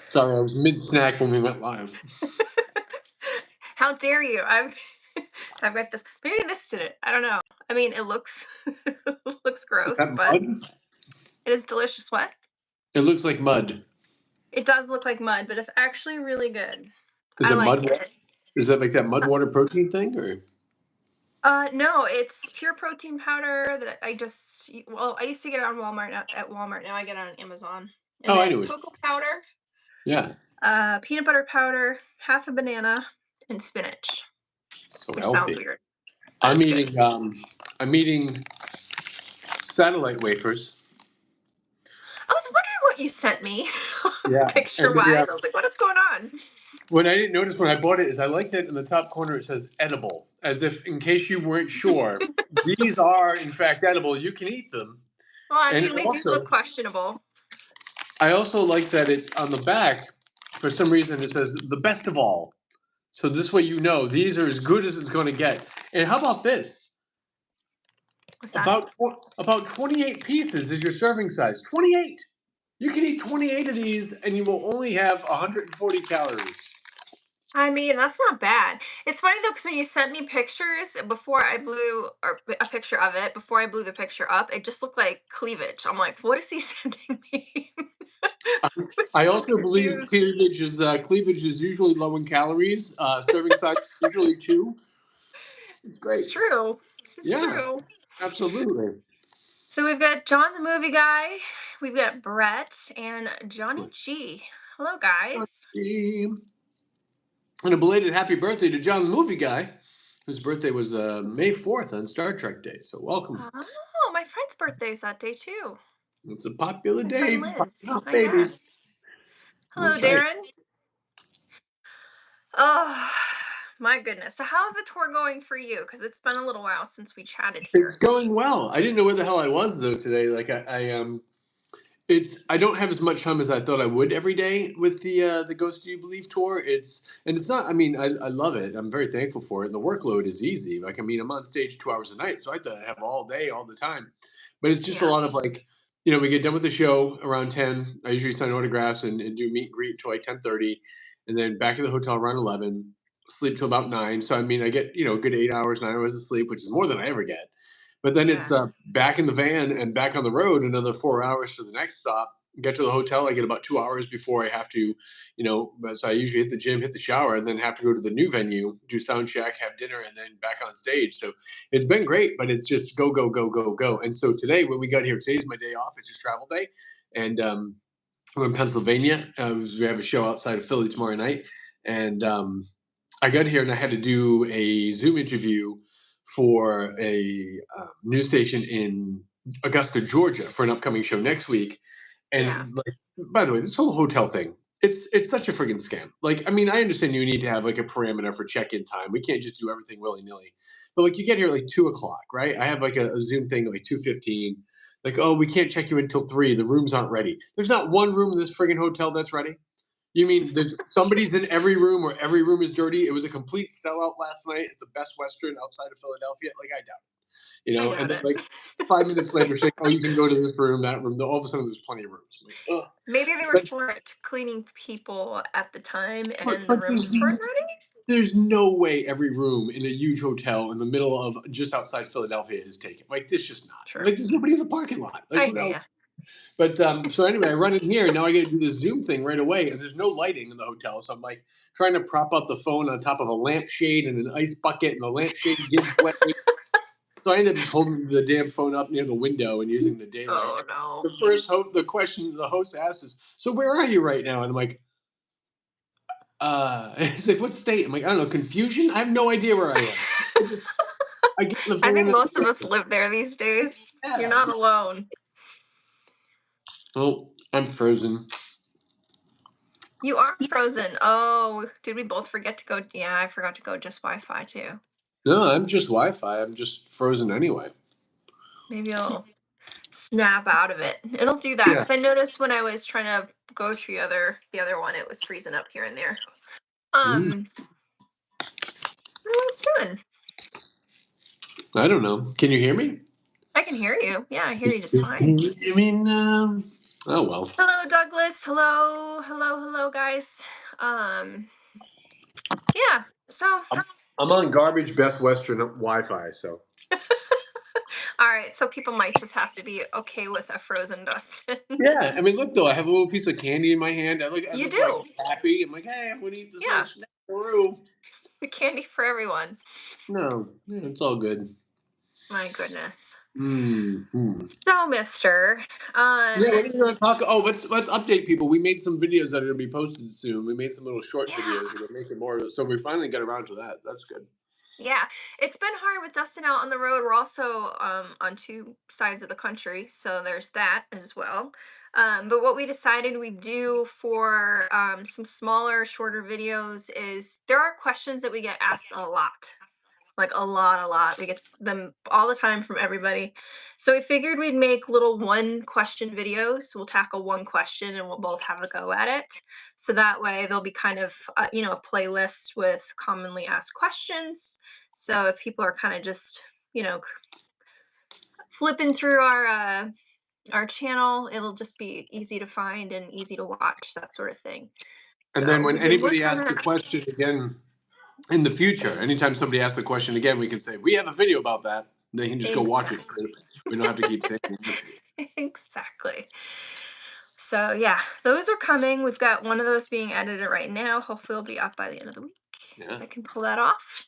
Sorry, I was mid-snack when we went live. How dare you? I've got this. Maybe this did it. I don't know. I mean, it looks looks Is gross, that but mud? it is delicious. What? It looks like mud. It does look like mud, but it's actually really good. Is I it like mud? it. Is that like that mud water protein thing, or? No, it's pure protein powder that I just well, I used to get it on Walmart at Walmart. Now I get it on Amazon, and Oh, I then know. it's cocoa powder, Yeah. peanut butter powder, half a banana, and spinach. So Which sounds healthy. weird, but I'm it's good. eating. I'm eating satellite wafers. I was wondering what you sent me, Yeah, picture and wise. I was like, what is going on? what I didn't notice when I bought it is I like that in the top corner it says edible, as if in case you weren't sure, these are in fact edible. You can eat them, Well, I and mean, they do also look questionable. I also like that it on the back, for some reason, it says the best of all. So this way you know these are as good as it's going to get. And how about this? What's that? About 28 pieces is your serving size. 28. You can eat 28 of these, and you will only have 140 calories. I mean, that's not bad. It's funny though, because when you sent me pictures before I blew or a picture of it, before I blew the picture up, it just looked like cleavage. I'm like, what is he sending me? I was I so also believe confused. cleavage is usually low in calories. Serving size usually 2. It's It's great. true. This is Yeah, true. absolutely. So we've got John the movie guy, we've got Brett and Johnny G. Hello, guys. And a belated happy birthday to John the movie guy, whose birthday was May 4th on Star Trek Day. So welcome. Oh, my friend's birthday is that day too. It's a popular My day friend for popping Liz, out I babies. guess. Hello, That's right. Darren. Oh, my goodness. So how's the tour going for you? Because it's been a little while since we chatted It's here. going well. I didn't know where the hell I was though today. Like I don't have as much time as I thought I would every day with the Ghost Do You Believe tour. It's not. I mean, I love it. I'm very thankful for it. The workload is easy. Like I mean, I'm on stage 2 hours a night, so I thought I'd have all day, all the time. But it's just a Yeah. lot of like, we get done with the show around 10. I usually sign autographs and do meet and greet until like 10:30, and then back at the hotel around 11. Sleep till about 9. So I mean, I get a good 8 hours, 9 hours of sleep, which is more than I ever get. But then it's Yeah. back in the van and back on the road another 4 hours to the next stop. Get to the hotel, I get about 2 hours before I have to, so I usually hit the gym, hit the shower, and then have to go to the new venue, do sound check, have dinner, and then back on stage. So it's been great, but it's just go, go, go, go, go. And so today, when we got here, today's my day off. It's just travel day. And we're in Pennsylvania. We have a show outside of Philly tomorrow night. And I got here and I had to do a Zoom interview for a news station in Augusta, Georgia, for an upcoming show next week. Yeah. And like, by the way, this whole hotel thing, it's such a friggin' scam. Like, I mean, I understand you need to have like a parameter for check-in time. We can't just do everything willy-nilly. But like, you get here at like 2 o'clock, right? I have like a Zoom thing at like 2:15. Like, oh, we can't check you in until 3. The rooms aren't ready. There's not one room in this friggin' hotel that's ready. You mean there's somebody's in every room or every room is dirty? It was a complete sellout last night at the Best Western outside of Philadelphia. Like, I doubt it. I And doubt then it. like 5 minutes later, saying, "Oh, you can go to this room, that room." All of a sudden, there's plenty of rooms. I'm like, ugh. Maybe they were short cleaning people at the time and the But rooms weren't ready. there's no way every room in a huge hotel in the middle of just outside Philadelphia is taken. Like, this just not. True. Like, there's nobody in the parking lot. Like, I what hear else? ya. But so anyway, I run in here and now I got to do this Zoom thing right away, and there's no lighting in the hotel, so I'm like trying to prop up the phone on top of a lampshade and an ice bucket, and the lampshade gives way. So I ended up holding the damn phone up near the window and using the daylight. Oh no. The question the host asked is, "So where are you right now?" And I'm like, he's like, "What state?" I'm like, "I don't know, confusion. I have no idea where I am." I get in the I van. think most of us live there these days. You're Yeah. not alone. Oh, I'm frozen. You are frozen. Oh, did we both forget to go? Yeah, I forgot to go just Wi-Fi too. No, I'm just Wi-Fi. I'm just frozen anyway. Maybe I'll snap out of it. It'll do that Yeah. because I noticed when I was trying to go through the other one, it was freezing up here and there. Um, what's doing? I don't know. Can you hear me? I can hear you. Yeah, I hear you just fine. I mean, Oh well. Hello, Douglas. Hello, hello, hello, guys. Um, yeah. So, I'm on garbage Best Western Wi-Fi, so all right. So people might just have to be okay with a frozen Dustin. yeah. I mean, look though, I have a little piece of candy in my hand. I You look like do, happy. I'm like, hey, I'm gonna eat this little yeah. snack through. The candy for everyone. No, yeah, it's all good. My goodness. Mm-hmm. So, Mister, Yeah, um, what are we gonna talk? Oh, let's update people. We made some videos that are gonna be posted soon. We made some little short yeah. videos. We're gonna make it more. So we finally got around to that. That's good. Yeah, it's been hard with Dustin out on the road. We're also on two sides of the country, so there's that as well. But what we decided we do for some smaller, shorter videos is there are questions that we get asked a lot, like a lot, a lot. We get them all the time from everybody. So we figured we'd make little one question videos. We'll tackle one question and we'll both have a go at it. So that way there'll be kind of a playlist with commonly asked questions. So if people are kind of just flipping through our channel, it'll just be easy to find and easy to watch, that sort of thing. And then So when we've been anybody working on asks a that. question again in the future, anytime somebody asks a question again, we can say we have a video about that. They can just go watch it. Exactly. We don't have to keep saying it. Exactly. So yeah, those are coming. We've got one of those being edited right now. Hopefully it'll be up by the end of the week if Yeah. I can pull that off.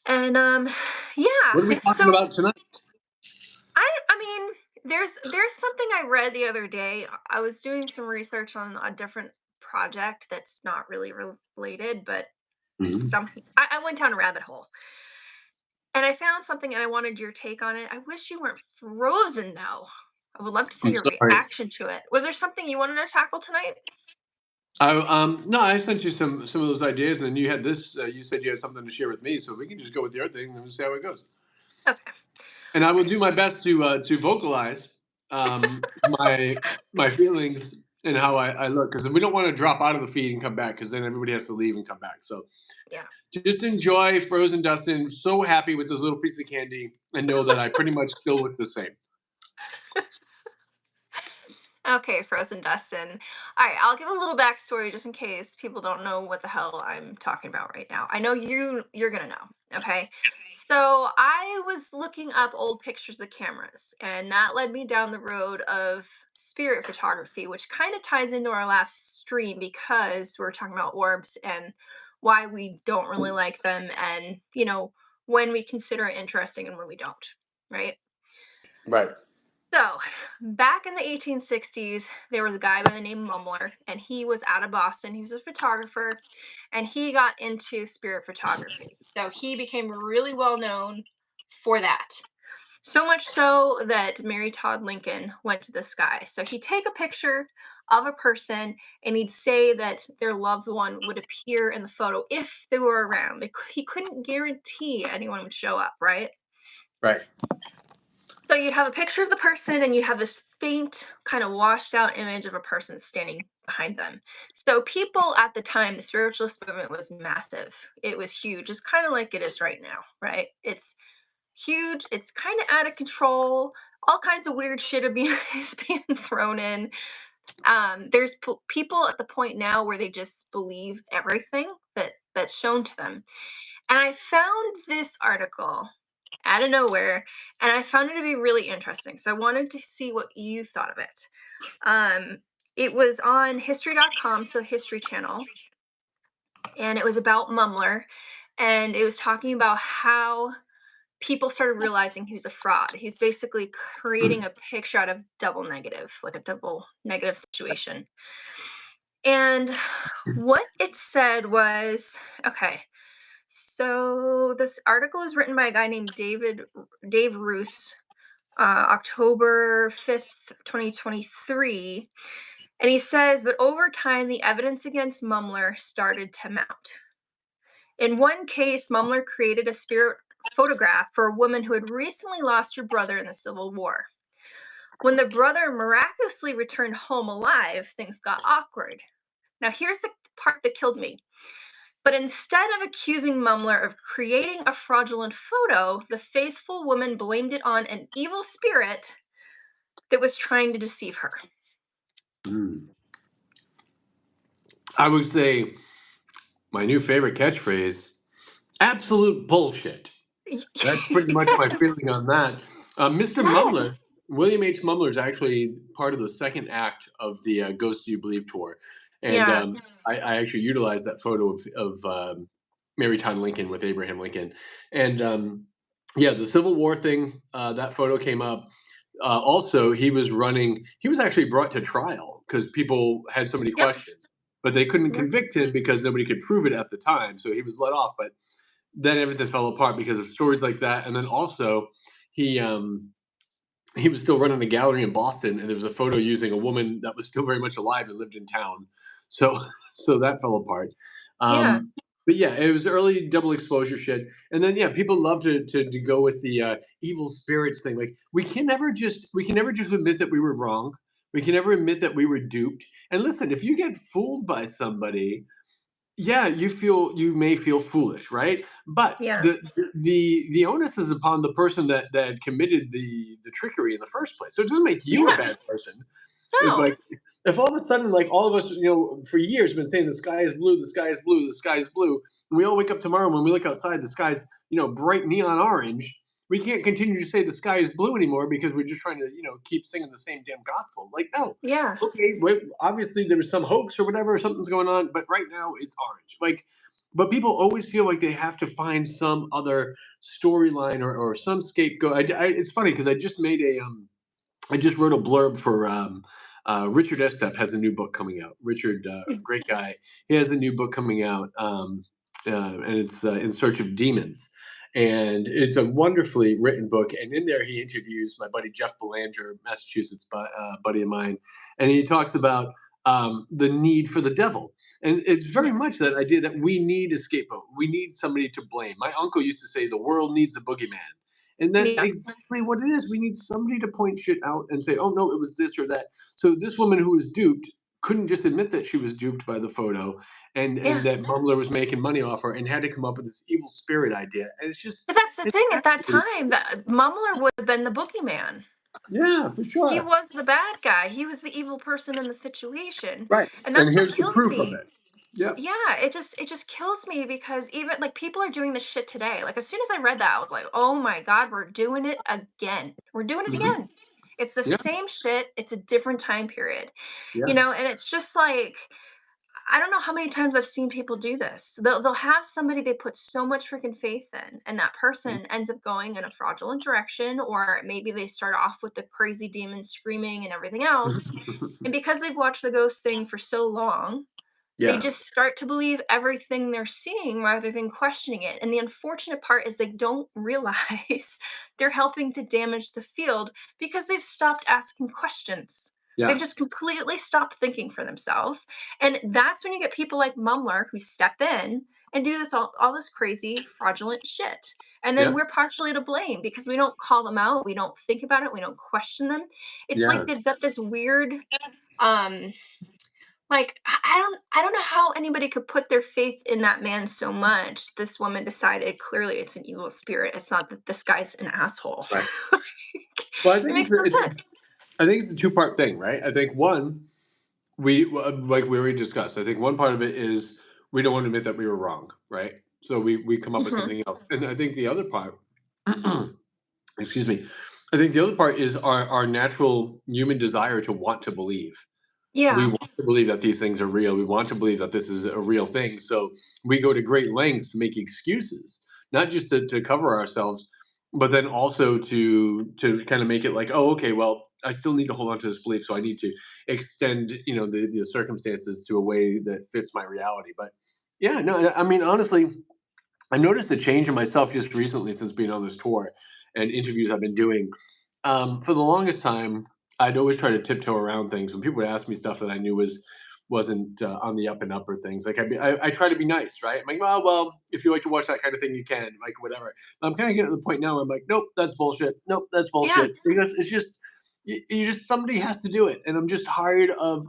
And What are we yeah. talking So about tonight? I mean, there's something I read the other day. I was doing some research on a different project that's not really related, but Mhm. something I went down a rabbit hole. And I found something and I wanted your take on it. I wish you weren't frozen though. I would love to see I'm your sorry. reaction to it. Was there something you wanted to tackle tonight? I no, I sent you some of those ideas, and then you had this. You said you had something to share with me, so we can just go with your thing and we'll see how it goes. Okay. And I will All do my best to vocalize my feelings and how I look, because we don't want to drop out of the feed and come back, because then everybody has to leave and come back. So Yeah. just enjoy Frozen Dustin. So happy with this little piece of candy, and know that I pretty much still look the same. Okay, Frozen Dustin. All right, I'll give a little backstory just in case people don't know what the hell I'm talking about right now. I know you're gonna know. Okay, so I was looking up old pictures of cameras, and that led me down the road of spirit photography, which kind of ties into our last stream because we're talking about orbs and why we don't really like them, and when we consider it interesting and when we don't, right? Right. So, back in the 1860s, there was a guy by the name Mumler, and he was out of Boston. He was a photographer, and he got into spirit photography. So, he became really well known for that. So much so that Mary Todd Lincoln went to this guy. So, he'd take a picture of a person and he'd say that their loved one would appear in the photo if they were around. He couldn't guarantee anyone would show up, right? Right. So you'd have a picture of the person and you'd have this faint, kind of washed out image of a person standing behind them. So people at the time, the spiritualist movement was massive. It was huge. It's kind of like it is right now, right? It's huge. It's kind of out of control. All kinds of weird shit is being thrown in. There's people at the point now where they just believe everything that's shown to them. And I found this article out of nowhere, and I found it to be really interesting. So I wanted to see what you thought of it. Um, it was on history.com, so History Channel, and it was about Mumler, and it was talking about how people started realizing he was a fraud. He's basically creating a picture out of double negative, like a double negative situation. And what it said was okay. So this article is written by a guy named Dave Roos, October 5th, 2023. And he says, but over time, the evidence against Mumler started to mount. In one case, Mumler created a spirit photograph for a woman who had recently lost her brother in the Civil War. When the brother miraculously returned home alive, things got awkward. Now, here's the part that killed me. But instead of accusing Mumler of creating a fraudulent photo, the faithful woman blamed it on an evil spirit that was trying to deceive her. Mm. I would say my new favorite catchphrase: absolute bullshit. That's pretty much my Yes. feeling on that. Mr. Mumler, Yes. William H. Mumler is actually part of the second act of the Ghost Do You Believe tour. And Yeah. I actually utilized that photo of Marytown Lincoln with Abraham Lincoln. And yeah, the Civil War thing, that photo came up. Also, he was actually brought to trial because people had so many Yep. questions, but they couldn't Yep. convict him because nobody could prove it at the time. So he was let off. But then everything fell apart because of stories like that. And then also, he um, he was still running a gallery in Boston, and there was a photo using a woman that was still very much alive and lived in town. So so that fell apart. Yeah. But yeah, it was early double exposure shit, and then yeah, people love to go with the evil spirits thing. Like we can never just admit that we were wrong. We can never admit that we were duped. And listen, if you get fooled by somebody, yeah, you may feel foolish, right? But Yeah. the onus is upon the person that committed the trickery in the first place. So it doesn't make you a Yeah. bad person. If No. like if all of a sudden, like, all of us, for years been saying the sky is blue, the sky is blue, the sky is blue, and we all wake up tomorrow and when we look outside, the sky's bright neon orange. We can't continue to say the sky is blue anymore because we're just trying to keep singing the same damn gospel. Like, no, Yeah. okay, obviously there was some hoax or whatever, something's going on, but right now it's orange. Like, but people always feel like they have to find some other storyline or some scapegoat. It's funny because I just wrote a blurb for Richard Estep has a new book coming out. Richard, great guy, he has a new book coming out, and it's In Search of Demons. And it's a wonderfully written book. And in there, he interviews my buddy Jeff Belanger, Massachusetts buddy of mine, and he talks about the need for the devil. And it's very Yeah. much that idea that we need a scapegoat. We need somebody to blame. My uncle used to say, "The world needs a boogeyman." And that's Yeah. exactly what it is. We need somebody to point shit out and say, "Oh no, it was this or that." So this woman who was duped couldn't just admit that she was duped by the photo, and Yeah. that Mumbler was making money off her, and had to come up with this evil spirit idea. And But that's the it's thing. At that absolutely, time, that Mumler would have been the boogeyman. yeah, for He sure, was the bad guy. He was the evil person in the situation, right. and And that's what here's the kills proof of me. it. Yep. Yeah, it just kills me because even like people are doing this shit today. Like as soon as I read that, I was like, "Oh my god, we're doing it again. We're doing it Hmm. again." It's the Yeah. same shit. It's a different time period. Yeah. And it's just like I don't know how many times I've seen people do this. They'll have somebody they put so much freaking faith in, and that person ends up going in a fraudulent direction, or maybe they start off with the crazy demon screaming and everything else. And because they've watched the ghost thing for so long, they Yeah. just start to believe everything they're seeing rather than questioning it. And the unfortunate part is they don't realize they're helping to damage the field because they've stopped asking questions. They've Yeah. just completely stopped thinking for themselves. And that's when you get people like Mumler who step in and do all this crazy fraudulent shit. And then Yeah. we're partially to blame because we don't call them out, we don't think about it, we don't question them. It's like Yeah. they've got this weird um like, I don't know how anybody could put their faith in that man so much. This woman decided clearly it's an evil spirit. It's not that this guy's an asshole. Right. Like, Well, I it think makes no it's sense. I think it's a two-part thing, right? I think one, like we already discussed. I think one part of it is we don't want to admit that we were wrong, right? So we come up with Mhm. something else. And I think the other part, excuse me, I think the other part is our natural human desire to want to believe. We Yeah. want to believe that these things are real. We want to believe that this is a real thing. So we go to great lengths to make excuses, not just to cover ourselves, but then also to kind of make it like, oh, okay, well, I still need to hold on to this belief, so I need to extend, the circumstances to a way that fits my reality. But yeah, no, I mean, honestly, I noticed a change in myself just recently since being on this tour and interviews I've been doing. For the longest time, I'd always try to tiptoe around things when people would ask me stuff that I knew wasn't on the up and up or things. Like I try to be nice, right? I'm like, well, if you like to watch that kind of thing, you can, like whatever. But I'm kind of getting to the point now where I'm like, nope, that's bullshit. Nope, that's Yeah. bullshit. Because it's just you just somebody has to do it, and I'm just tired of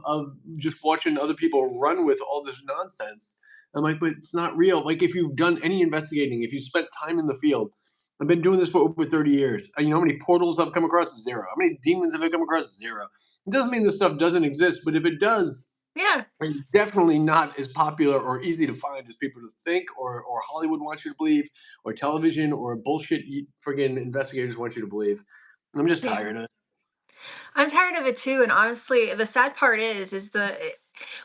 just watching other people run with all this nonsense. I'm like, but it's not real. Like if you've done any investigating, if you spent time in the field, I've been doing this for over 30 years. You know how many portals I've come across? Zero. How many demons have I come across? Zero. It doesn't mean this stuff doesn't exist, but if it does, Yeah. it's definitely not as popular or easy to find as people think, or Hollywood wants you to believe, or television, or bullshit friggin' investigators want you to believe. I'm just Yeah. tired of it. I'm tired of it too, and honestly, the sad part is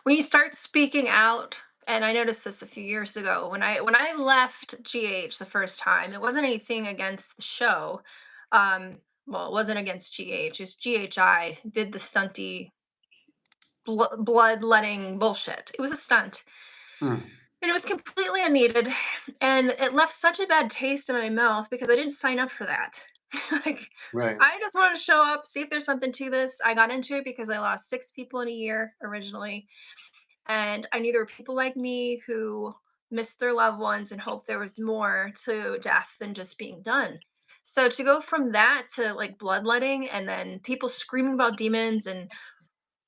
when you start speaking out, and I noticed this a few years ago when I left GH the first time, it wasn't anything against the show. Um, well, it wasn't against GH, it's GHI did the stunty blood-letting bullshit. It was a stunt, Mm, and it was completely unneeded, and it left such a bad taste in my mouth because I didn't sign up for that. Like, right. I just wanted to show up, see if there's something to this. I got into it because I lost 6 people in a year originally, and I knew there were people like me who missed their loved ones and hoped there was more to death than just being done. So to go from that to, like, bloodletting and then people screaming about demons and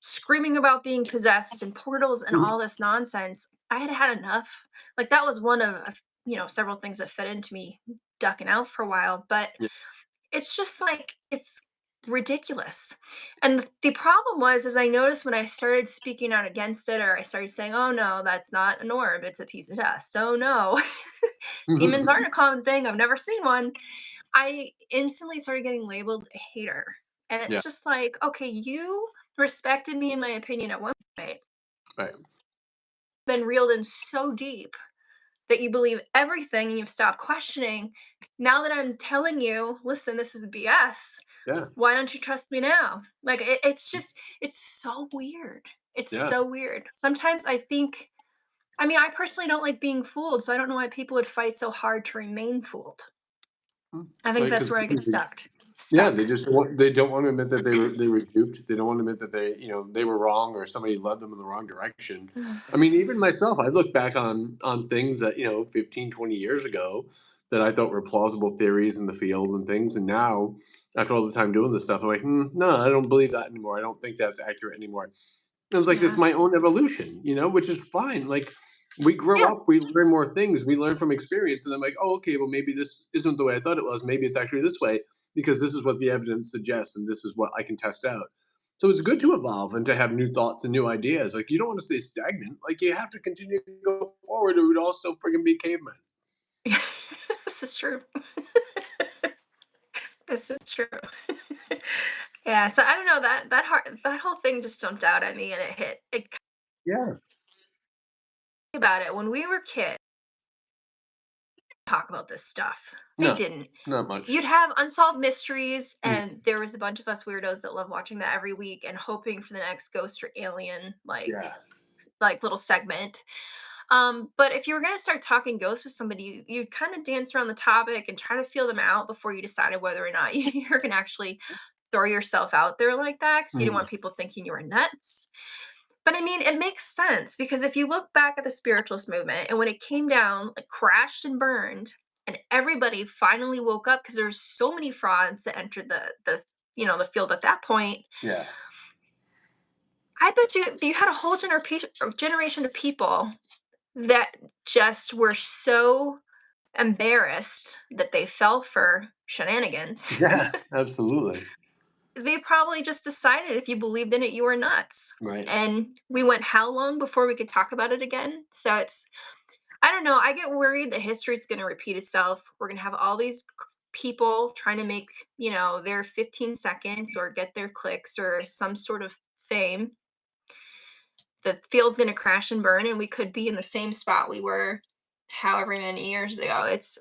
screaming about being possessed and portals and all this nonsense, I had had enough. Like, that was one of, several things that fed into me ducking out for a while, but Yeah. it's just like it's ridiculous. And the problem was is I noticed when I started speaking out against it, or I started saying, "Oh no, that's not an orb, it's a piece of dust. Oh no, demons aren't a common thing. I've never seen one." I instantly started getting labeled a hater. And Yeah. it's just like, okay, you respected me in my opinion at one point, Right. been reeled in so deep that you believe everything and you've stopped questioning. Now that I'm telling you, listen, this is BS, Yeah. why don't you trust me now? Like, it's just, it's so weird. It's Yeah. so weird. Sometimes I think, I mean, I personally don't like being fooled, so I don't know why people would fight so hard to remain fooled. I think Like, that's because where I get stuck. yeah, Stuck. they don't want to admit that they were duped. They don't want to admit that they were wrong, or somebody led them in the wrong direction. I mean, even myself, I look back on things that 15, 20 years ago that I thought were plausible theories in the field and things, and now after all the time doing this stuff, I'm like, no, I don't believe that anymore. I don't think that's accurate anymore. It was like this Yeah. my own evolution, which is fine. Like, we grow Yeah. up, we learn more things, we learn from experience, and I'm like, oh, okay, well, maybe this isn't the way I thought it was. Maybe it's actually this way because this is what the evidence suggests, and this is what I can test out. So it's good to evolve and to have new thoughts and new ideas. Like, you don't want to stay stagnant. Like, you have to continue to go forward, or we'd all still friggin' be cavemen. This is true. This is true. Yeah, so I don't know, that whole thing just jumped out at me and it hit. Yeah. About it when we were kids, talk about this stuff. They No, didn't. not much. You'd have unsolved mysteries, Mm, and there was a bunch of us weirdos that love watching that every week and hoping for the next ghost or alien yeah. like little segment. But if you were gonna start talking ghosts with somebody, you kind of dance around the topic and try to feel them out before you decided whether or not you're gonna actually throw yourself out there like that, because you didn't Mm, want people thinking you were nuts. But I mean, it makes sense because if you look back at the spiritualist movement and when it came down, it crashed and burned, and everybody finally woke up because there's so many frauds that entered the field at that point. yeah. I bet you had a whole generation of people that just were so embarrassed that they fell for shenanigans. Yeah. Absolutely. They probably just decided if you believed in it, you were nuts. Right. And we went how long before we could talk about it again? So I don't know. I get worried that history is going to repeat itself. We're going to have all these people trying to make, their 15 seconds or get their clicks or some sort of fame. The field's going to crash and burn, and we could be in the same spot we were however many years ago. It's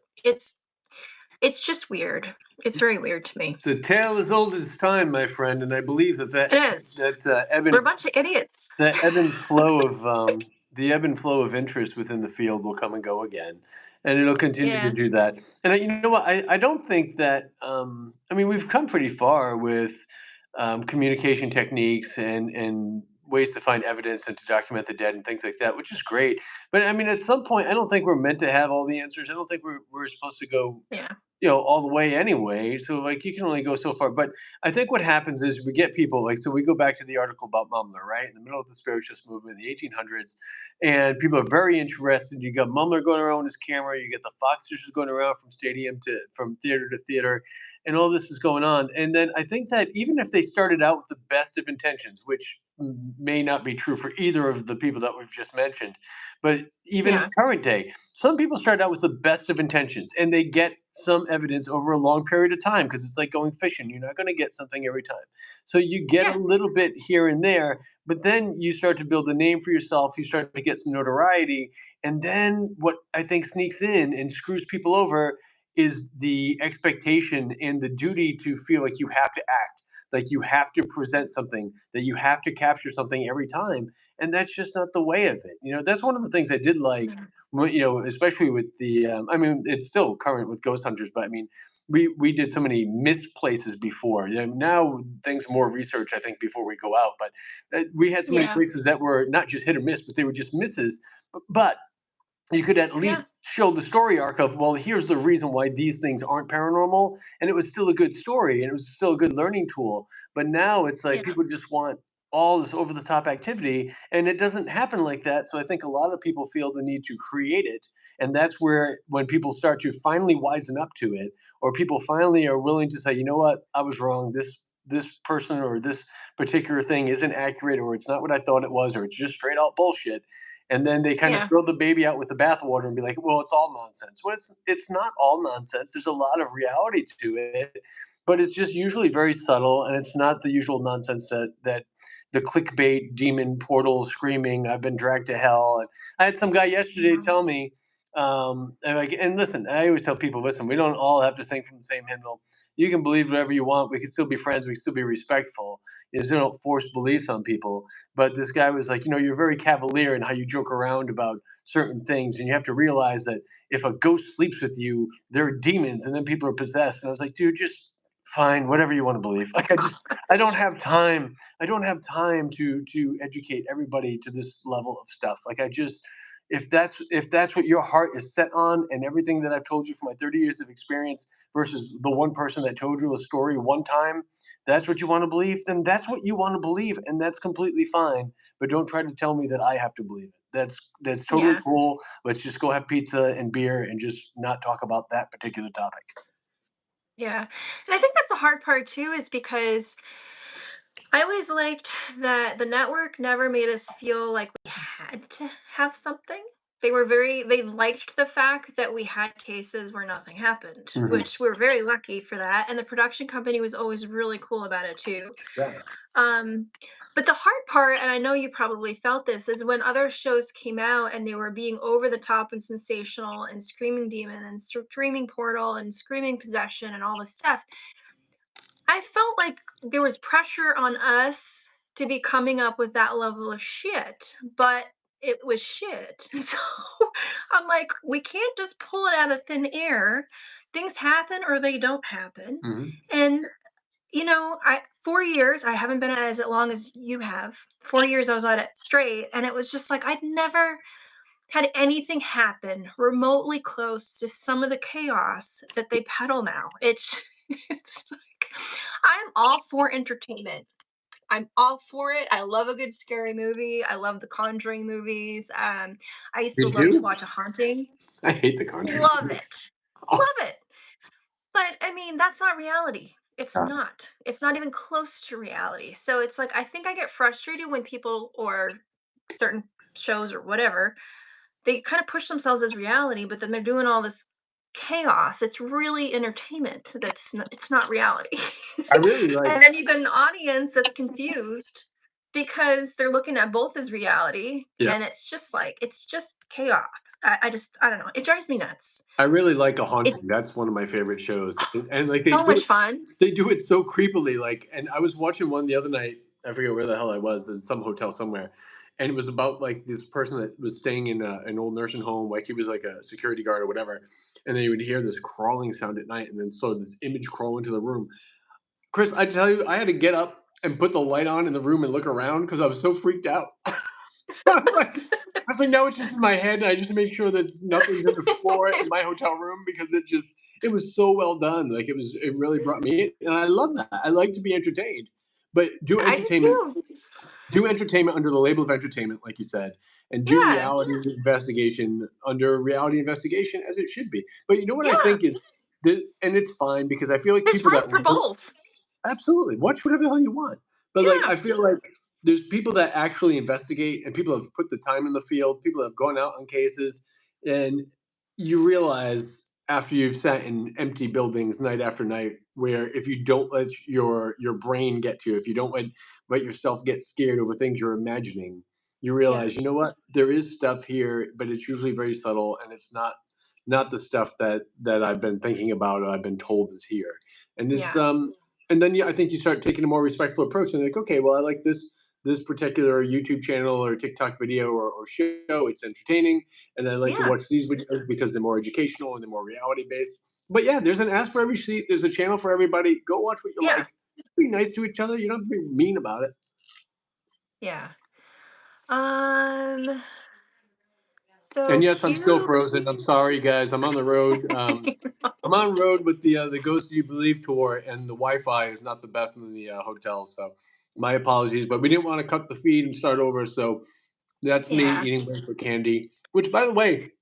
it's just weird. It's very weird to me. It's a tale as old as time, my friend, and I believe that It is. ebb We're a and bunch of idiots. the ebb and flow of the ebb and flow of interest within the field will come and go again, and it'll continue to Yeah. do that. And you know what? I don't think that. I mean, we've come pretty far with communication techniques and ways to find evidence and to document the dead and things like that, which is great. But I mean, at some point, I don't think we're meant to have all the answers. I don't think we're supposed to go Yeah. all the way anyway. So like you can only go so far. But I think what happens is we get people like, so we go back to the article about Mumler, right? In the middle of the spiritualist movement in the 1800s, and people are very interested. You got Mumler going around with his camera. You get the Foxers going around from theater to theater, and all this is going on. And then I think that even if they started out with the best of intentions, which may not be true for either of the people that we've just mentioned, but even in Yeah. current day, some people start out with the best of intentions and they get some evidence over a long period of time because it's like going fishing. You're not going to get something every time. So you get a Yeah. little bit here and there, but then you start to build a name for yourself. You start to get some notoriety. And then what I think sneaks in and screws people over is the expectation and the duty to feel like you have to act, like you have to present something, that you have to capture something every time. And that's just not the way of it. That's one of the things I did like, No. especially with the, I mean, it's still current with Ghost Hunters, but I mean, we did so many missed places before. Now things more research, I think, before we go out. But we had so many Yeah. places that were not just hit or miss, but they were just misses. But you could at least Yeah. show the story arc of, well, here's the reason why these things aren't paranormal, and it was still a good story and it was still a good learning tool. But now it's like Yeah. people just want all this over the top activity, and it doesn't happen like that. So I think a lot of people feel the need to create it, and that's where when people start to finally wisen up to it, or people finally are willing to say, you know what, I was wrong, this person or this particular thing isn't accurate, or it's not what I thought it was, or it's just straight out bullshit. And then they kind of Yeah. throw the baby out with the bathwater and be like, "Well, it's all nonsense." Well, it's not all nonsense. There's a lot of reality to it, but it's just usually very subtle, and it's not the usual nonsense that the clickbait demon portal screaming, "I've been dragged to hell." And I had some guy yesterday No. tell me, and listen, I always tell people, listen, we don't all have to sing from the same hymnal. You can believe whatever you want. We can still be friends. We can still be respectful. There's no forced beliefs on people. But this guy was like, you're very cavalier in how you joke around about certain things, and you have to realize that if a ghost sleeps with you, they're demons, and then people are possessed. And I was like, dude, just fine, whatever you want to believe. Like, I don't Gosh. have time. I don't have time to educate everybody to this level of stuff. Like, I just, if that's what your heart is set on, and everything that I've told you for my 30 years of experience versus the one person that told you a story one time, that's what you want to believe, then that's what you want to believe, and that's completely fine. But don't try to tell me that I have to believe it. That's totally Yeah. cool. Let's just go have pizza and beer and just not talk about that particular topic. Yeah. And I think that's the hard part too, is because I always liked that the network never made us feel like we had to have something. They liked the fact that we had cases where nothing happened, Hmm. which we're very lucky for that. And the production company was always really cool about it too. Yeah. Um, but the hard part, and I know you probably felt this, is when other shows came out and they were being over the top and sensational and screaming demon and screaming portal and screaming possession and all this stuff. I felt like there was pressure on us to be coming up with that level of shit, but it was shit. So I'm like, we can't just pull it out of thin air. Things happen or they don't happen. Hmm. And I 4 years, I haven't been at it as long as you have. 4 years I was at it straight, and it was just like I'd never had anything happen remotely close to some of the chaos that they peddle now. It's it's like I'm all for entertainment. I'm all for it. I love a good scary movie. I love the Conjuring movies. I used to You love to do? watch a haunting. I hate the Conjuring. Love it. Oh, Love it. But I mean, that's not reality. It's God. not. It's not even close to reality. So it's like I think I get frustrated when people or certain shows or whatever, they kind of push themselves as reality, but then they're doing all this chaos. It's really entertainment. It's not reality. I really like. And then you get an audience that's confused because they're looking at both as reality, Yeah. and it's just chaos. I don't know. It drives me nuts. I really like A It Haunting. That's one of my favorite shows, and like so much fun. they do it so creepily. Like, and I was watching one the other night. I forget where the hell I was, in some hotel somewhere, and it was about like this person that was staying in an old nursing home. Like he was like a security guard or whatever, and then you would hear this crawling sound at night, and then saw this image crawl into the room. Chris, I tell you, I had to get up and put the light on in the room and look around because I was so freaked out. I was like, no, it's just in my head. I just make sure that nothing's in the floor in my hotel room because it was so well done. Like it really brought me in, and I love that. I like to be entertained, but I do too. do entertainment under the label of entertainment, like you said, and do Yeah. reality investigation under reality investigation as it should be. But you know what I Yeah. think is, and it's fine because I feel like There's people room that for both. absolutely watch whatever the hell you want. But like, Yeah. I feel like there's people that actually investigate, and people have put the time in the field. People have gone out on cases, and you realize after you've sat in empty buildings night after night, where if you don't let your brain get to you, if you don't let yourself get scared over things you're imagining, you Yeah. realize, you know what, there is stuff here, but it's usually very subtle, and it's not the stuff that I've been thinking about or I've been told is here. And it's Yeah. and then yeah, I think you start taking a more respectful approach and like, okay, well, I like this particular YouTube channel or TikTok video or show. It's entertaining, and I like to Yeah. watch these videos because they're more educational and they're more reality based. But yeah, there's an ask for every seat. There's a channel for everybody. Go watch what you Yeah. like. Be nice to each other. You don't have to be mean about it. Yeah. Um, And so yes, I'm still Q. frozen. I'm sorry, guys. I'm on the road. I'm on road with the Ghost You Believe tour, and the Wi-Fi is not the best in the hotel. So, my apologies, but we didn't want to cut the feed and start over. So that's me Yeah. eating wafer candy. Which, by the way,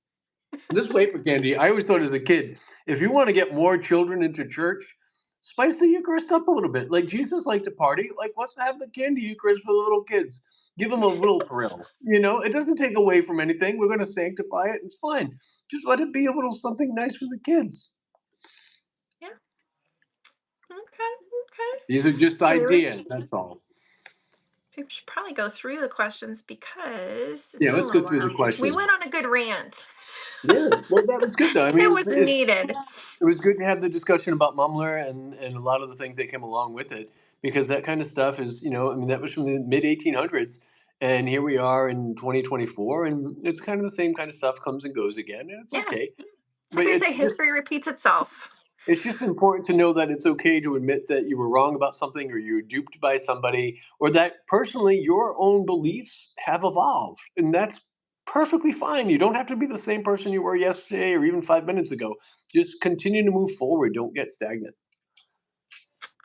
this wafer candy, I always thought as a kid, if you want to get more children into church, spice the Eucharist up a little bit. Like Jesus liked to party. Like let's have the candy Eucharist for the little kids. Give them a little thrill. You know, it doesn't take away from anything. We're going to sanctify it. It's fine. Just let it be a little something nice for the kids. Yeah. Okay. Okay. These are just Okay. ideas. That's all. We should probably go through the questions because it's Yeah, been a let's go little through the while. We questions. went on a good rant. Yeah, well, that was good though. I mean, It was needed. it was good to have the discussion about Mumler and a lot of the things that came along with it because that kind of stuff is, I mean, that was from the mid 1800s, and here we are in 2024, and it's kind of the same kind of stuff comes and goes again, and it's Yeah. okay. It's like But they say, history repeats itself. it's just important to know that it's okay to admit that you were wrong about something or you were duped by somebody or that personally your own beliefs have evolved. And that's perfectly fine. You don't have to be the same person you were yesterday or even 5 minutes ago. Just continue to move forward. Don't get stagnant.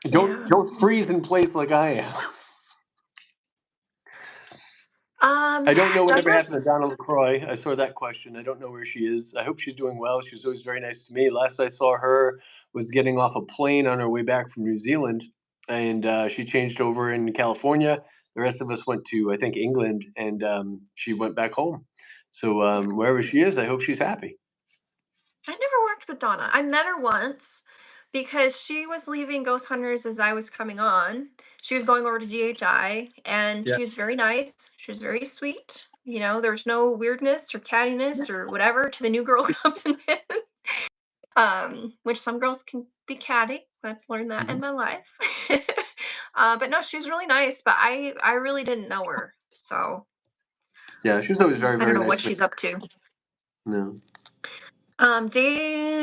Yeah. Don't freeze in place like I am. Um, I don't know whatever happened to Douglas. Donna LaCroix. I saw that question. I don't know where she is. I hope she's doing well. She was always very nice to me. Last I saw her was getting off a plane on her way back from New Zealand, and she changed over in California. The rest of us went to, I think, England, and she went back home. So Yeah. wherever she is, I hope she's happy. I never worked with Donna. I met her once because she was leaving Ghost Hunters as I was coming on. She was going over to GHI and Yeah. she was very nice. She was very sweet. You know, there's no weirdness or cattiness or whatever to the new girl coming in. Which some girls can be catty. I've learned that in Mhm. my life. But no, she was really nice, but I really didn't know her. So Yeah, she's always very, I don't very know nice what to me. she's up to. No.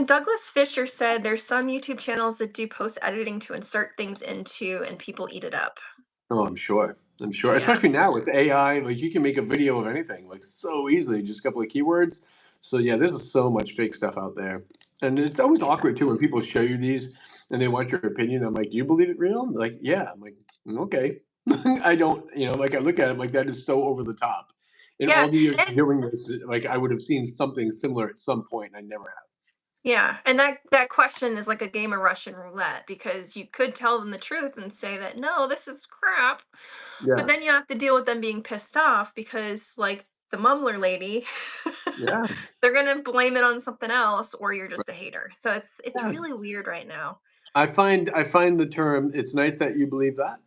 Douglas Fisher said there's some YouTube channels that do post editing to insert things into and people eat it up. Oh, I'm sure. I'm sure. Yeah. Especially now with AI, like you can make a video of anything like so easily, just a couple of keywords. So yeah, there's so much fake stuff out there, and it's always Yeah. awkward too when people show you these and they want your opinion. I'm like, do you believe it real? They're like, yeah. I'm like, okay. I don't. Like I look at it like that is so over the top. In Yeah. all the years of And doing this, like I would have seen something similar at some point, and I never have. yeah. And that question is like a game of Russian roulette because you could tell them the truth and say that no, this is crap. But Yeah. then you have to deal with them being pissed off because like the mumbler lady, Yeah. they're gonna blame it on something else or you're just a hater. So it's Yeah. really weird right now. I find the term. It's nice that you believe that.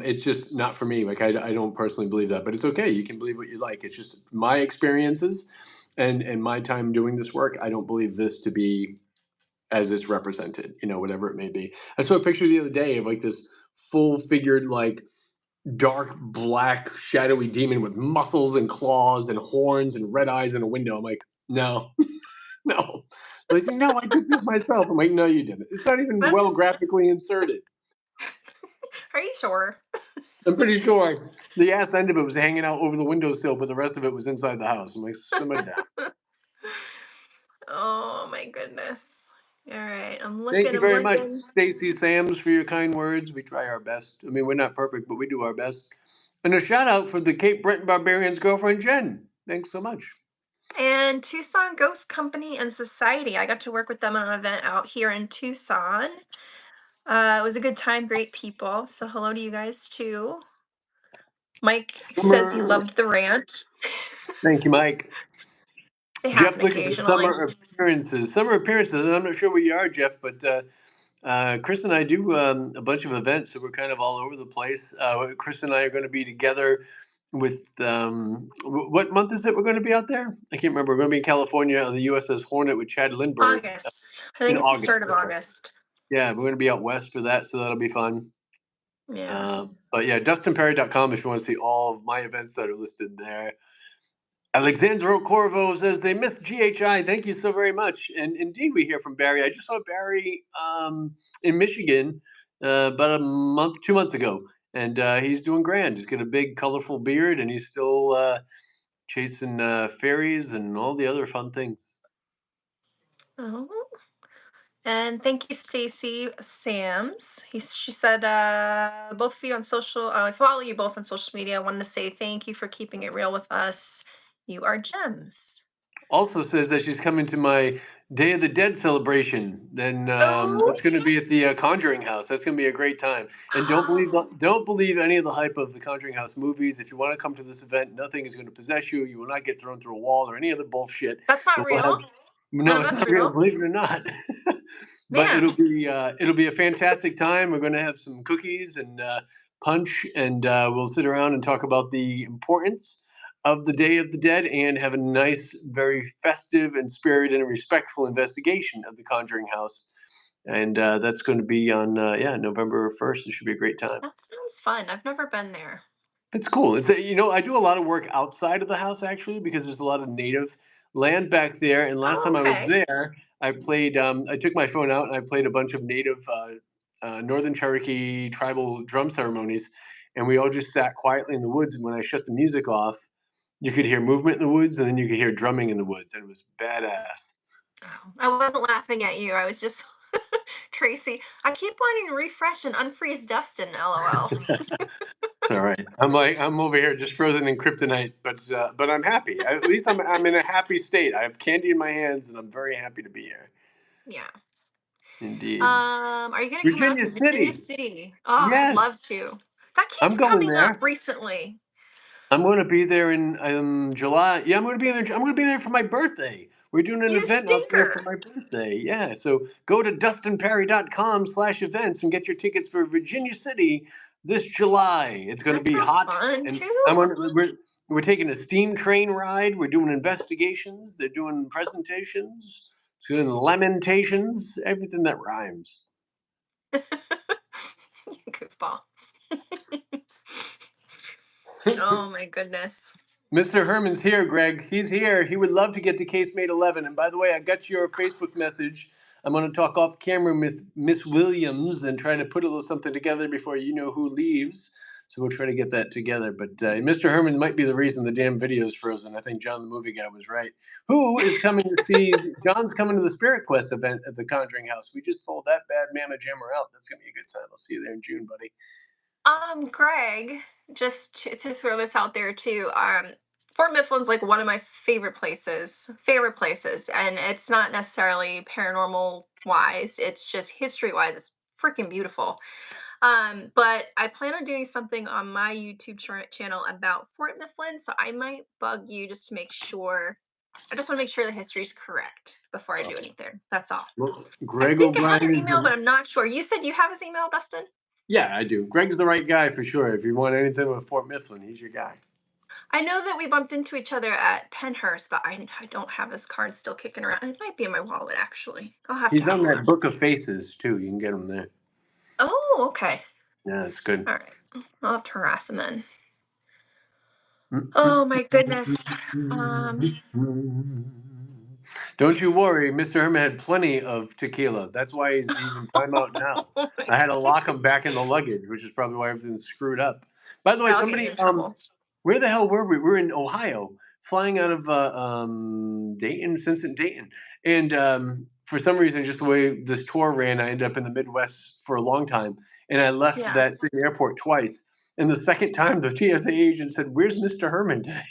It's just not for me. Like I don't personally believe that, but it's okay. You can believe what you like. It's just my experiences and my time doing this work. I don't believe this to be as it's represented. Whatever it may be. I saw a picture the other day of like this full figured like dark black shadowy demon with muscles and claws and horns and red eyes in a window. I'm like, no, no. Like, no, I did this myself. I'm like, no, you didn't. It's not even That's well graphically inserted. are you sure? I'm pretty sure the ass end of it was hanging out over the windowsill, but the rest of it was inside the house. I'm like, simmer down. Oh my goodness. All right, I'm Thank looking. you I'm very much, looking. Stacy Sams, for your kind words. We try our best. I mean, we're not perfect, but we do our best. And a shout out for the Cape Breton Barbarian's girlfriend, Jen. Thanks so much. And Tucson Ghost Company and Society. I got to work with them on an event out here in Tucson. It was a good time, great people. So hello to you guys too. Mike says he Summer. loved the rant. Thank you, Mike. They Jeff happen looking for occasionally. summer appearances. Summer appearances, and I'm not sure where you are, Jeff, but Chris and I do a bunch of events, so we're kind of all over the place. Chris and I are going to be together with what month is it? We're going to be out there. I can't remember. We're going to be in California on the USS Hornet with Chad Lindbergh August. I in think it's the August. start of That's right. August. Yeah, we're going to be out west for that, so that'll be fun. Yeah. But yeah, DustinPari.com if you want to see all of my events that are listed there. Alexandro Corvo says they missed GHI. Thank you so very much. And indeed, we hear from Barry. I just saw Barry in Michigan about a month, 2 months ago, and he's doing grand. He's got a big, colorful beard, and he's still chasing fairies and all the other fun things. Oh. And thank you, Stacy Sams. She said, both of you on social, I follow you both on social media. I wanted to say thank you for keeping it real with us. You are gems. Also says that she's coming to my Day of the Dead celebration. Then Oh, that's going to be at the Conjuring House. That's going to be a great time. And don't believe any of the hype of the Conjuring House movies. If you want to come to this event, nothing is going to possess you. You will not get thrown through a wall or any other bullshit. that's not But we'll real. have no, No, it's that's not real. real. Believe it or not. But Man, it'll be a fantastic time. We're going to have some cookies and punch, and we'll sit around and talk about the importance of the Day of the Dead and have a nice, very festive and spirited and respectful investigation of the Conjuring House. And that's going to be on November 1st. It should be a great time. that sounds fun. I've never been there. It's cool. I do a lot of work outside of the house actually because there's a lot of native land back there. And last Oh, time I was okay. there, I played. I took my phone out and I played a bunch of native Northern Cherokee tribal drum ceremonies, and we all just sat quietly in the woods. And when I shut the music off, you could hear movement in the woods, and then you could hear drumming in the woods, and it was badass. Oh, I wasn't laughing at you. I was just Tracy. I keep wanting to refresh and unfreeze Dustin. LOL. It's all right. I'm over here just frozen in kryptonite, but I'm happy. At least I'm in a happy state. I have candy in my hands, and I'm very happy to be here. Yeah. Indeed. Are you gonna come out Virginia to Virginia City. City? Oh, I'd Yes, love to. That I'm keeps going coming up there. recently. I'm going to be there in July. Yeah, I'm going to be there. I'm going to be there for my birthday. We're doing an You event out there for stinker. my birthday. Yeah, so go to dustinparry.com/events and get your tickets for Virginia City this July. It's going to That be sounds hot, fun and too. we're taking a steam train ride. We're doing investigations. They're doing presentations. It's doing lamentations. Everything that rhymes. You goofball. Oh my goodness. Mr. Herman's here, Greg. He's here. He would love to get to Casemate 11. And by the way, I got your Facebook message. I'm going to talk off camera with Miss Williams and try to put a little something together before you know who leaves. So we'll try to get that together. But Mr. Herman might be the reason the damn video is frozen. I think John the movie guy was right. Who is coming to see? John's coming to the Spirit Quest event at the Conjuring House. We just sold that bad mamma jammer out. That's going to be a good time. I'll see you there in June, buddy. Greg, just to throw this out there too. Fort Mifflin's like one of my favorite places, and it's not necessarily paranormal wise. It's just history wise. It's freaking beautiful. But I plan on doing something on my YouTube channel about Fort Mifflin, so I might bug you just to make sure. I just want to make sure the history is correct before I do anything. That's all. Well, I Greg think I have your O'Brien is email, but the I'm not sure. You said you have his email, Dustin? Yeah, I do. Greg's the right guy for sure. If you want anything with Fort Mifflin, he's your guy. I know that we bumped into each other at Penhurst, but I don't have his card still kicking around. It might be in my wallet, actually. I'll have to He's have on a that look. Book of Faces too. You can get him there. Oh, okay. Yeah, it's good. All right. I'll have to harass him then. Oh my goodness. Um, Don't you worry, Mr. Herman had plenty of tequila. That's why he's in timeout now. oh my I had to God. lock him back in the luggage, which is probably why everything's screwed up. By the way, That'll get you somebody in trouble. where the hell were we? We were in Ohio, flying out of Dayton, Cincinnati, Dayton, and for some reason, just the way this tour ran, I ended up in the Midwest for a long time, and I left Yeah. that same airport twice. And the second time, the TSA agent said, "Where's Mr. Herman today?"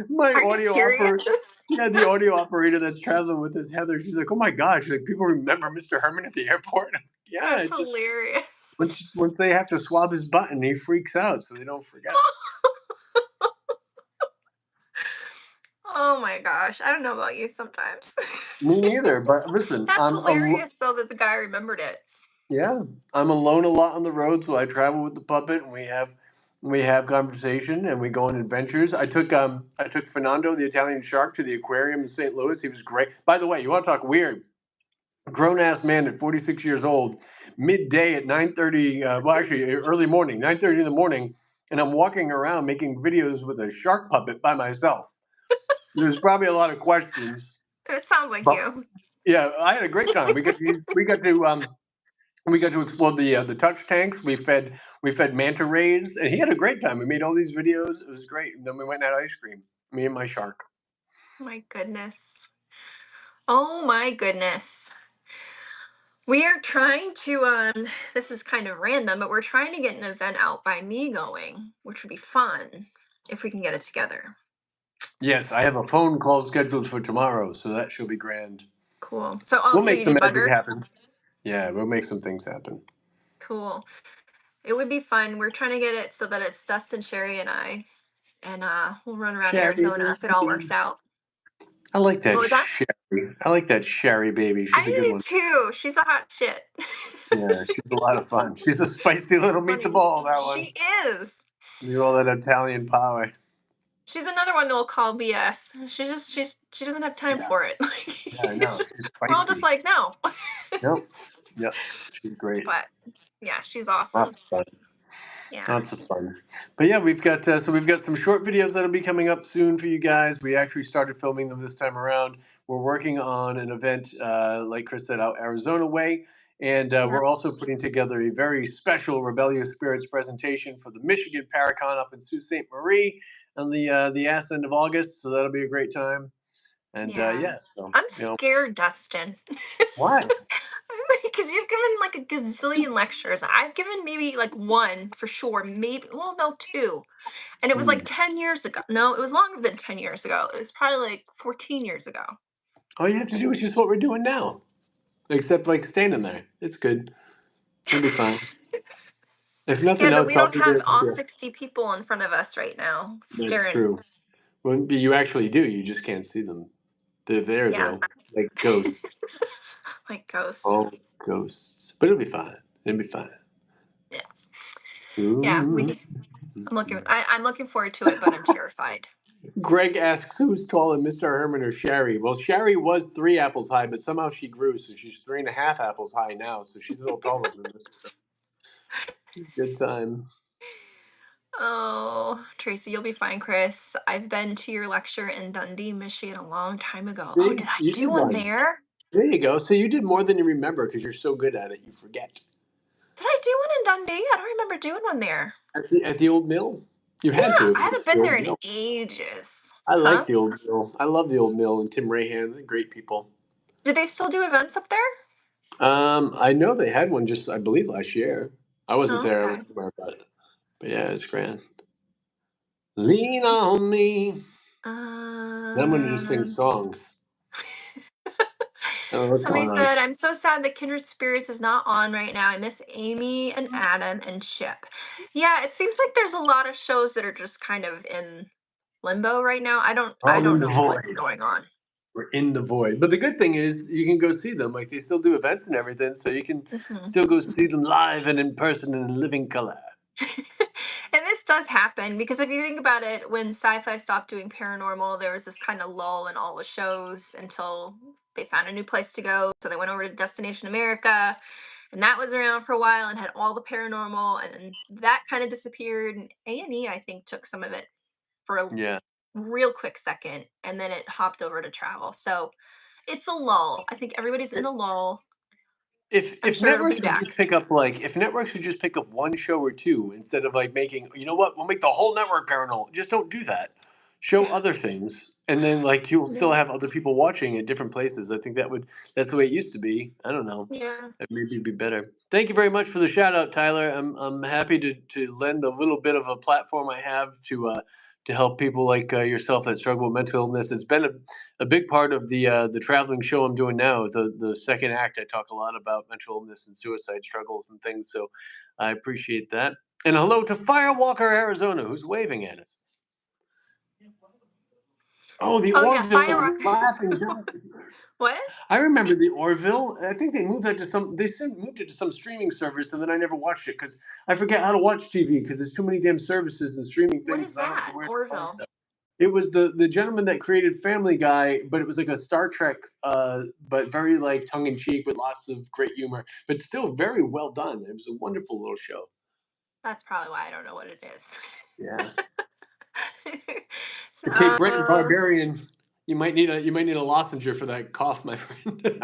My Are you audio serious? operator, yeah, the audio operator that's traveling with us, Heather. She's like, "Oh my gosh, she's like people remember Mr. Herman at the airport." Yeah, That's it's just hilarious. once they have to swab his button, he freaks out, so they don't forget. Oh my gosh. I don't know about you sometimes. Me neither. But listen, That's hilarious though that the guy remembered it. yeah, I'm alone a lot on the road, so I travel with the puppet, and we have conversation, and we go on adventures. I took Fernando, the Italian shark, to the aquarium in St. Louis. He was great. By the way, you want to talk weird? Grown ass man at 46 years old, midday at 9:30. Well, actually, early morning, 9:30 in the morning, and I'm walking around making videos with a shark puppet by myself. There's probably a lot of questions, It sounds like but you. yeah, I had a great time. We got to explore the touch tanks. We fed manta rays, and he had a great time. We made all these videos. It was great. And then we went and had ice cream. Me and my shark. My goodness. Oh my goodness. We are trying to this is kind of random, but we're trying to get an event out by me going, which would be fun if we can get it together. Yes, I have a phone call scheduled for tomorrow, so that should be grand. Cool. So We'll also make you some did magic butter? happen. Yeah, we'll make some things happen. Cool. It would be fun. We're trying to get it so that it's Dustin, Sherry, and I. And we'll run around Sherry Arizona if it all works baby. out. I like What that was that? Sherry. I like that Sherry baby. She's a good I do one. too. She's a hot shit. Yeah, she's a lot of fun. She's a spicy little She's funny. meatball, that one. She is. You all that Italian power. She's another one that will call BS. She doesn't have time Yeah, for it. yeah, I know. She's We're all just spicy. like, no. Yep. Yep. She's great. But yeah, she's awesome. Lots of fun. Yeah. Lots of fun. But yeah, we've got some short videos that'll be coming up soon for you guys. We actually started filming them this time around. We're working on an event, like Chris said, out Arizona way, and Yeah. we're also putting together a very special Rebellious Spirits presentation for the Michigan Paracon up in Sault Ste. Marie on the ass end of August. So that'll be a great time. And Yeah. yeah, so I'm scared, Dustin. why? Because you've given like a gazillion lectures. I've given maybe like one for sure. Maybe, well, no, two. And it was like Hmm. 10 years ago. No, it was longer than 10 years ago. It was probably like 14 years ago. All you have to do is just what we're doing now, except like standing there. It's good. It'll be fine. If Yeah, nothing but else, we I'll don't be there have to all cheer. 60 people in front of us right now That's staring. true. Well, you actually do. You just can't see them. They're there Yeah, though, like ghosts. like ghosts. Oh, ghosts. But it'll be fine. It'll be fine. Yeah, yeah. Ooh. I'm looking forward to it, but I'm terrified. Greg asks who's taller, Mr. Herman or Sherry. Well, Sherry was 3 apples high, but somehow she grew, so she's 3.5 apples high now. So she's a little taller than Mr. Herman. Good time. Oh, Tracy, you'll be fine, Chris. I've been to your lecture in Dundee, Michigan a long time ago. Oh, See, did I you do did one one. there? There you go. So you did more than you remember because you're so good at it. You forget. Did I do one in Dundee? I don't remember doing one there. At the old mill, you Yeah, had to if I it was haven't the been there old in mill. ages. I like Huh? the old mill. I love the old mill and Tim Rahan. They're great people. Do they still do events up there? I know they had one just, I believe, last year. I wasn't Oh, there. I okay. wasn't aware about it. But yeah, it's grand. Lean on me. Then I'm gonna just sing Um, songs. I don't know what's Somebody going on. said, I'm so sad that Kindred Spirits is not on right now. I miss Amy and Adam and Chip. Yeah, it seems like there's a lot of shows that are just kind of in limbo right now. I All in don't the know what's void. going on. We're in the void. But the good thing is you can go see them. Like they still do events and everything, so you can Hmm. still go see them live and in person and in living color. And this does happen because if you think about it, when sci-fi stopped doing paranormal, there was this kind of lull in all the shows until they found a new place to go. So they went over to Destination America, and that was around for a while and had all the paranormal, and then that kind of disappeared. And A&E, I think, took some of it for a Yeah. real quick second, and then it hopped over to travel. So it's a lull. I think everybody's in a lull. If I'm if sure it'll be networks would just back. pick up like if networks would just pick up one show or two instead of like making, you know what, we'll make the whole network paranormal. Just don't do that. show other things, and then like you'll still Yeah. have other people watching at different places. I think that's the way it used to be. I don't know. Yeah. Maybe it'd be better. Thank you very much for the shout out, Tyler. I'm happy to lend a little bit of a platform I have to help people like yourself that struggle with mental illness. It's been a big part of the traveling show I'm doing now. The second act, I talk a lot about mental illness and suicide struggles and things. So I appreciate that. And hello to Firewalker, Arizona, who's waving at us. Oh, the Oh yeah, Orville firework. laughing donkey. What? I remember the Orville. I think they moved that to some. Moved it to some streaming service, and then I never watched it because I forget how to watch TV because there's too many damn services and streaming What things, is and I don't know that? where to find Orville. stuff. It was the gentleman that created Family Guy, but it was like a Star Trek, but very like tongue in cheek with lots of great humor, but still very well done. It was a wonderful little show. That's probably why I don't know what it is. Yeah. Okay, Brent So, Barbarian, you might need a lozenge for that cough, my friend. hey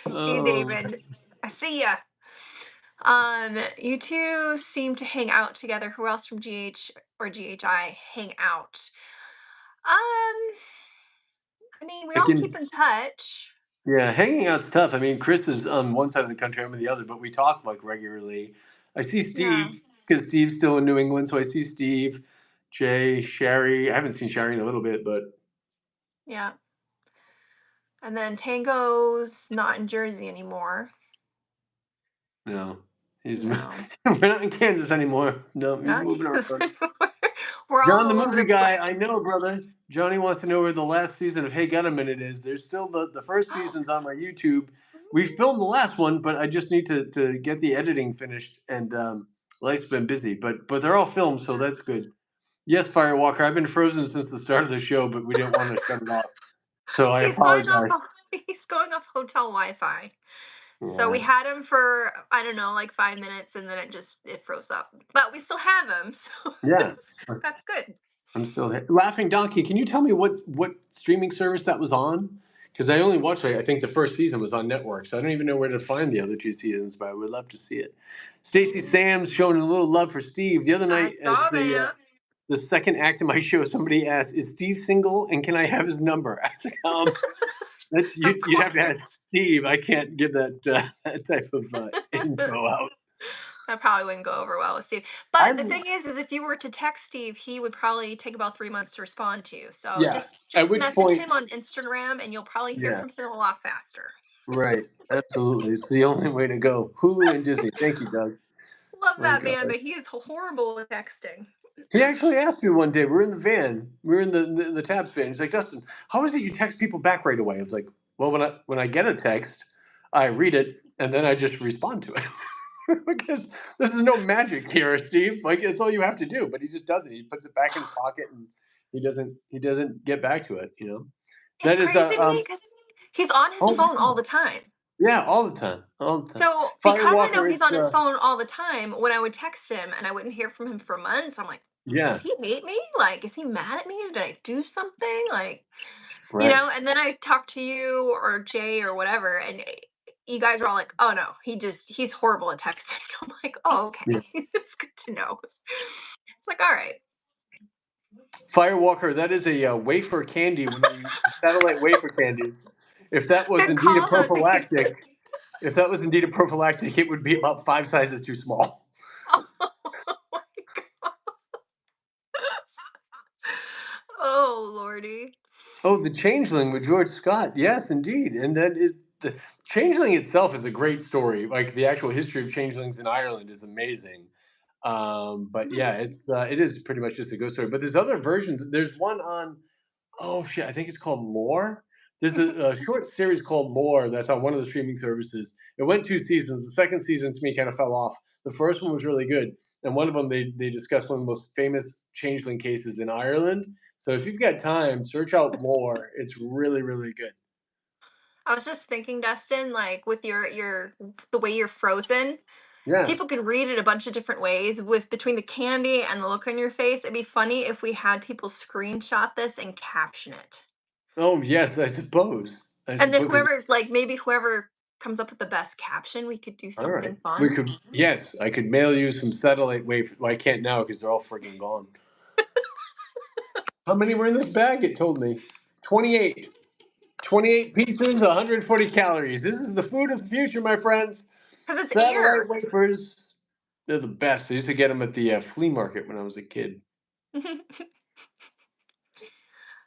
Oh. David, I see ya. You two seem to hang out together. Who else from GH or GHI hang out? Um, I mean, we I all can keep in touch. Yeah, hanging out's tough. I mean, Chris is on one side of the country, I'm on the other, but we talk like regularly. I see Yeah, Steve because Steve's still in New England, so I see Steve, Jay, Sherry. I haven't seen Sherry in a little bit, but yeah. And then Tango's not in Jersey anymore. no, he's we're No, not in Kansas anymore. No, he's not moving around. anymore. We're John, the all over movie the guy, I place. know, brother. Johnny wants to know where the last season of Hey Got a Minute is. There's still the first season's on my YouTube. We filmed the last one, but I just need to get the editing finished, and life's been busy. But they're all filmed, so Yeah. that's good. Yes, Firewalker, I've been frozen since the start of the show, but we didn't want to shut it off, so I He's going off. apologize. He's going off hotel Wi-Fi. So we Yeah, had him for I don't know, like 5 minutes, and then it froze up. But we still have him, so yeah. that's good. I'm still here. Laughing Donkey, can you tell me what streaming service that was on? Because I only watched, like, I think the first season was on network, so I don't even know where to find the other two seasons, but I would love to see it. Stacey Mm, Sam's showing a little love for Steve. The other I night, as saw that. the second act of my show, somebody asked, "Is Steve single? And can I have his number?" I was like, that's Of you'd have to ask course. Steve. I can't give that that type of info out. That probably wouldn't go over well with Steve. I But the thing is if you were to text Steve, he would probably take about 3 months to respond to you. So Yeah. just At just which message point, him on Instagram, and you'll probably hear yeah. from him a lot faster. Right. Absolutely. It's the only way to go. Hulu and Disney. Thank you, Doug. Love My that God. man, but he is horrible with texting. He actually asked me one day. We're in the van. We're in the Tabs van. He's like, Dustin, how is it you text people back right away? I was like, well, when I get a text, I read it and then I just respond to it. Because this is no magic here, Steve. Like, it's all you have to do. But he just doesn't. He puts it back in his pocket and he doesn't get back to it. It's That is crazy the to me because he's on his oh phone all the time. yeah, all the time, all the time. So because I know Firewalker, he's it's on his phone all the time, when I would text him and I wouldn't hear from him for months, I'm like, does yeah, he hate me? Like, is he mad at me? Did I do something? Like, right, and then I talked to you or Jay or whatever, and you guys were all like, oh no, he's horrible at texting. I'm like, oh, okay. yeah. It's good to know. It's like, all right. Firewalker, that is a wafer candy. One of the satellite wafer candies. If that was Good indeed a call though, David. prophylactic, if that was indeed a prophylactic, it would be about five sizes too small. Oh my God. Oh Lordy. Oh, the Changeling with George Scott. Yes, indeed, and that is the Changeling itself is a great story. Like the actual history of changelings in Ireland is amazing. But Hmm. yeah, it is pretty much just a ghost story. But there's other versions. There's one on Oh shit! I think it's called Lore. There's a short series called Lore that's on one of the streaming services. It went two seasons. The second season to me kind of fell off. The first one was really good, and one of them they discussed one of the most famous changeling cases in Ireland. So if you've got time, search out Lore. It's really really good. I was just thinking, Dustin, like with your the way you're frozen, Yeah. people could read it a bunch of different ways with between the candy and the look on your face. It'd be funny if we had people screenshot this and caption it. Oh yes, I suppose. I And then suppose. 'Cause- whoever, like maybe whoever comes up with the best caption, we could do all right, something we fun. could. Yes, I could mail you some satellite wave. Well, I can't now because they're all freaking gone. How many were in this bag? It told me 28. 28 pizzas, 140 calories. This is the food of the future, my friends. Because it's Satellite air. wafers. They're the best. I used to get them at the flea market when I was a kid. They're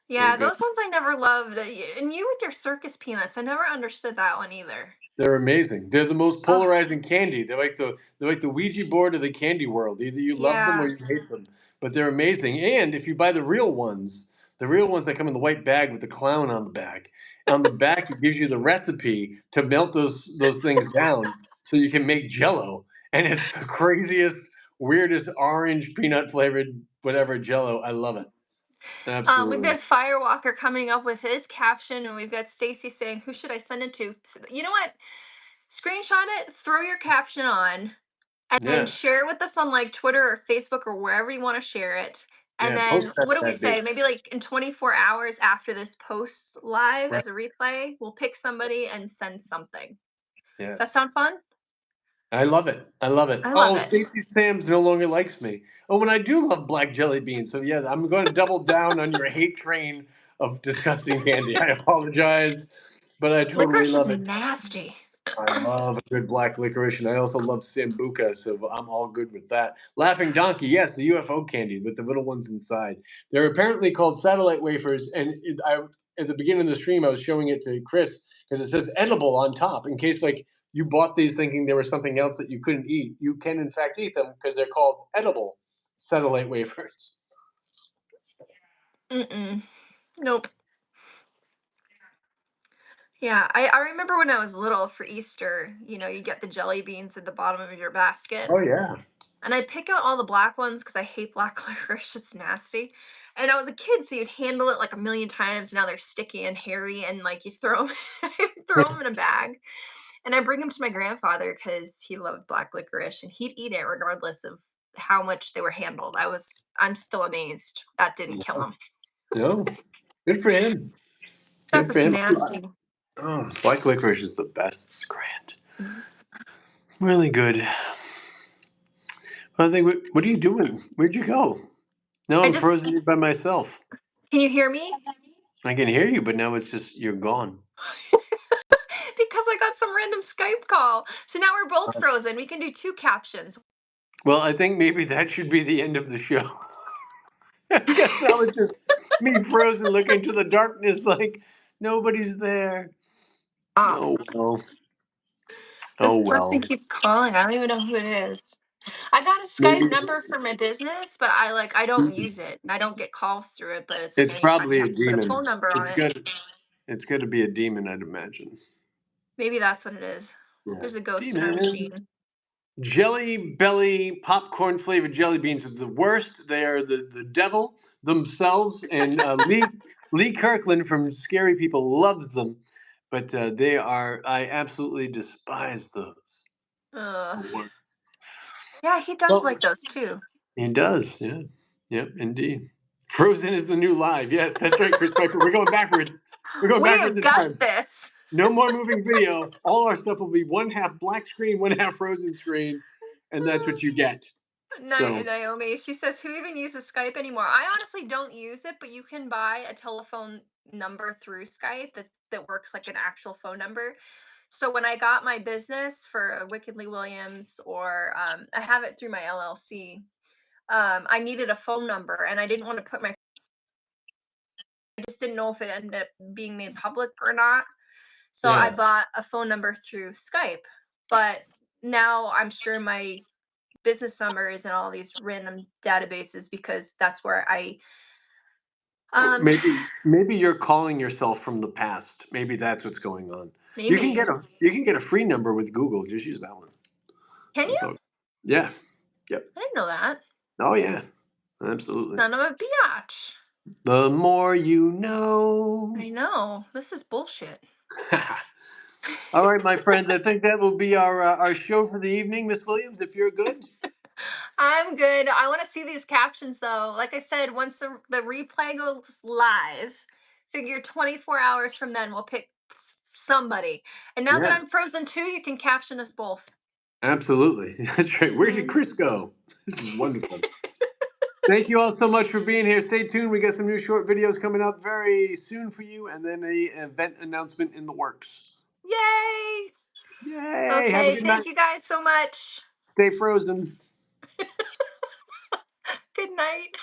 Yeah, good. those ones I never loved. And you with your circus peanuts, I never understood that one either. They're amazing. They're the most Oh, polarizing candy. They're like the Ouija board of the candy world. Either you love them or yeah. you hate them. But they're amazing. And if you buy the real ones that come in the white bag with the clown on the back it gives you the recipe to melt those things down so you can make jello. And it's the craziest, weirdest orange peanut flavored whatever jello. I love it. We've Absolutely. got Firewalker coming up with his caption, and we've got Stacy saying, "Who should I send it to?" You know what? Screenshot it, throw your caption on, and then Yeah. share it with us on like Twitter or Facebook or wherever you want to share it. And Yeah. Post then that what do we that bitch. say? Maybe like in 24 hours after this posts live Right. as a replay, we'll pick somebody and send something. Does that Yes. sound fun? I love it. I love it. I love Oh, it. Stacey Sams no longer likes me. Oh, and I do love black jelly beans. So yeah, I'm going to double down on your hate train of disgusting candy. I apologize, but I totally Licorice is love it. nasty. I love a good black licorice, and I also love sambuca, so I'm all good with that. Laughing Donkey, yes, the UFO candy with the little ones inside. They're apparently called satellite wafers, and at the beginning of the stream, I was showing it to Chris because it says edible on top, in case like you bought these thinking there was something else that you couldn't eat. You can in fact eat them because they're called edible satellite wafers. Mm-mm. Nope. Yeah, I remember when I was little for Easter, you get the jelly beans at the bottom of your basket. Oh yeah, And I'd pick out all the black ones because I hate black licorice. It's nasty. And I was a kid, so you'd handle it like a million times. Now they're sticky and hairy, and like you throw them, throw them in a bag. And I bring them to my grandfather because he loved black licorice, and he'd eat it regardless of how much they were handled. I'm still amazed that didn't kill him. no, good for him. Stuff Good for is him. nasty. Oh, black licorice is the best. It's grand. Mhm. Really good. I think, what are you doing? Where'd you go? Now I I'm just, frozen here by myself. can you hear me? I can hear you, but now it's just you're gone. Because I got some random Skype call. So now we're both frozen. We can do two captions. Well, I think maybe that should be the end of the show. I guess now it's just me frozen looking to the darkness like nobody's there. Oh, Oh well. this Oh person well. keeps calling. I don't even know who it is. I got a Maybe Skype number for my business, but I don't use it. I don't get calls through it, but it's like it's anytime you probably a have to put a demon. phone number on It's it. good. It's got to be a demon, I'd imagine. Maybe that's what it is. Yeah. There's a ghost in our Demon. machine. Jelly belly popcorn flavored jelly beans are the worst. They are the devil themselves. And Lee Kirkland from Scary People loves them, but they are. I absolutely despise those. Ugh. The worst. Yeah, he does Well, like those too. he does. Yeah. Yep. Indeed. Frozen is the new live. Yes, that's right, Chris Piper. We're going backwards. We're going We backwards have in got time. this. No more moving video. All our stuff will be one half black screen, one half frozen screen, and that's what you get. So. Naomi, she says, who even uses Skype anymore? I honestly don't use it, but you can buy a telephone number through Skype that works like an actual phone number. So when I got my business for Wickedly Williams, or I have it through my LLC, I needed a phone number, and I didn't want to put my. I just didn't know if it ended up being made public or not. So I Yeah. bought a phone number through Skype, but now I'm sure my business number is in all these random databases because that's where I um Maybe you're calling yourself from the past. Maybe that's what's going on. maybe. You can get a free number with Google. Just use that one. Can you? That's all. Yeah. Yep. I didn't know that. Oh yeah. Absolutely. Son of a biatch. The more you know. I know. This is bullshit. All right, my friends. I think that will be our show for the evening, Miss Williams. If you're good. I'm good. I want to see these captions though. Like I said, once the replay goes live, figure 24 hours from then we'll pick somebody. And now that Yeah. I'm frozen too, you can caption us both. Absolutely. That's right. Where did Mhm. Chris go? This is wonderful. Thank you all so much for being here. Stay tuned. We got some new short videos coming up very soon for you, and then a event announcement in the works. Yay! Yay! Have a Okay, good thank night. you guys so much. Stay frozen. Good night.